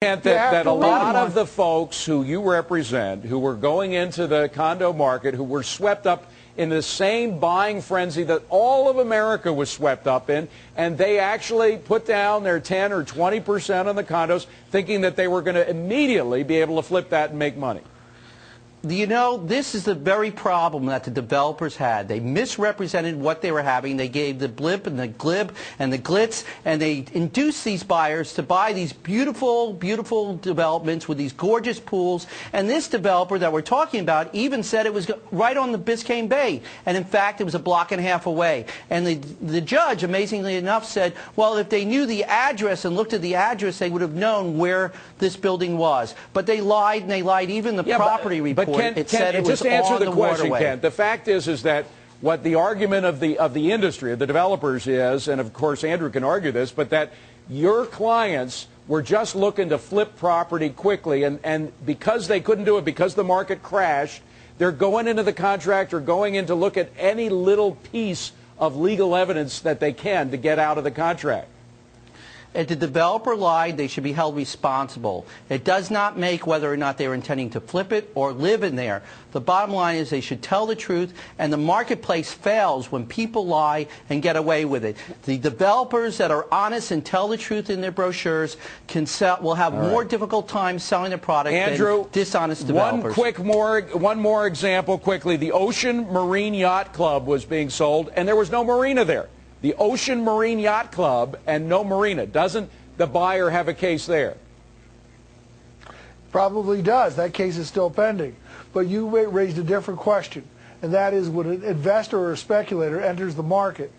That a lot of the folks who you represent, who were going into the condo market, who were swept up in the same buying frenzy that all of America was swept up in, and they actually put down their 10 or 20% on the condos, thinking that they were going to immediately be able to flip that and make money. You know, this is the very problem that the developers had. They misrepresented what they were having. They gave the blip and the glib and the glitz, and they induced these buyers to buy these beautiful, beautiful developments with these gorgeous pools. And this developer that we're talking about even said it was right on the Biscayne Bay. And in fact, it was a block and a half away. And the judge, amazingly enough, said, well, if they knew the address and looked at the address, they would have known where this building was. But they lied, and they lied. Even the property report. Ken, just answer the question, Ken. The fact is that what the argument of the industry, of the developers is, and of course Andrew can argue this, but that your clients were just looking to flip property quickly, and because they couldn't do it, because the market crashed, they're going into the contract or going in to look at any little piece of legal evidence that they can to get out of the contract. If the developer lied, they should be held responsible. It does not make whether or not they're intending to flip it or live in there. The bottom line is they should tell the truth, and the marketplace fails when people lie and get away with it. The developers that are honest and tell the truth in their brochures will have more difficult time selling their product than dishonest developers. One more example quickly. The Ocean Marine Yacht Club was being sold, and there was no marina there. The Ocean Marine Yacht Club and no marina. Doesn't the buyer have a case there? Probably does. That case is still pending. But you raised a different question, and that is when an investor or a speculator enters the market,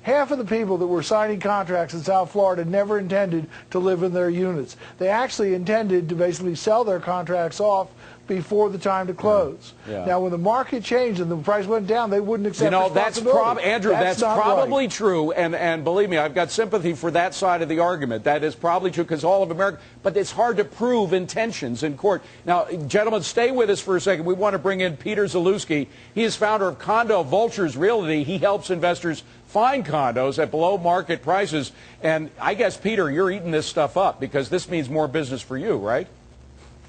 half of the people that were signing contracts in South Florida never intended to live in their units. They actually intended to basically sell their contracts off before the time to close. Yeah. Now, when the market changed and the price went down, they wouldn't accept responsibility. Andrew, that's probably true, and believe me, I've got sympathy for that side of the argument. That is probably true because all of America, but it's hard to prove intentions in court. Now, gentlemen, stay with us for a second. We want to bring in Peter Zalewski. He is founder of Condo Vultures Realty. He helps investors find condos at below market prices. And I guess, Peter, you're eating this stuff up because this means more business for you, right?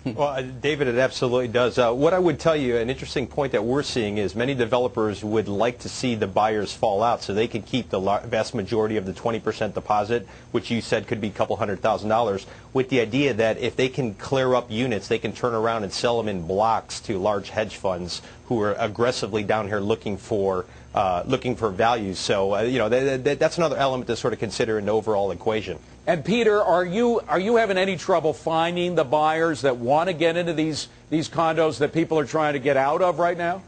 Well, David, it absolutely does. What I would tell you, an interesting point that we're seeing is many developers would like to see the buyers fall out so they can keep the vast majority of the 20% deposit, which you said could be a couple $100,000, with the idea that if they can clear up units, they can turn around and sell them in blocks to large hedge funds who are aggressively down here looking for value. So, you know, that's another element to sort of consider in the overall equation. And Peter, are you having any trouble finding the buyers that want to get into these condos that people are trying to get out of right now?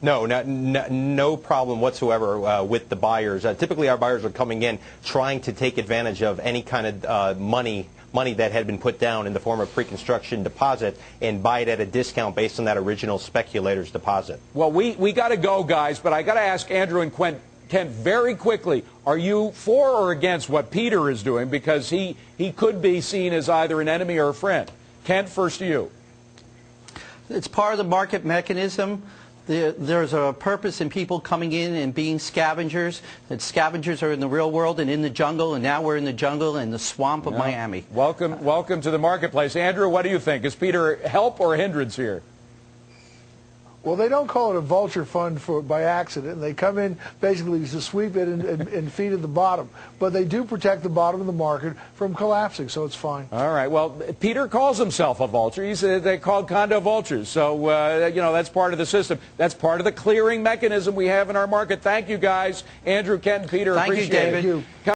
No, no problem whatsoever with the buyers. Typically, our buyers are coming in trying to take advantage of any kind of money that had been put down in the form of pre-construction deposit and buy it at a discount based on that original speculator's deposit. Well, we got to go, guys, but I got to ask Andrew and Ken very quickly, are you for or against what Peter is doing? Because he could be seen as either an enemy or a friend. Ken, first to you. It's part of the market mechanism. There's a purpose in people coming in and being scavengers. That scavengers are in the real world and in the jungle, and now we're in the jungle and the swamp of Miami. Welcome to the marketplace. Andrew, what do you think? Is Peter help or hindrance here? Well, they don't call it a vulture fund by accident. They come in basically to sweep it and feed at the bottom. But they do protect the bottom of the market from collapsing, so it's fine. All right. Well, Peter calls himself a vulture. They're called Condo Vultures. So, you know, that's part of the system. That's part of the clearing mechanism we have in our market. Thank you, guys. Andrew, Ken, Peter, appreciate it. Thank you, David.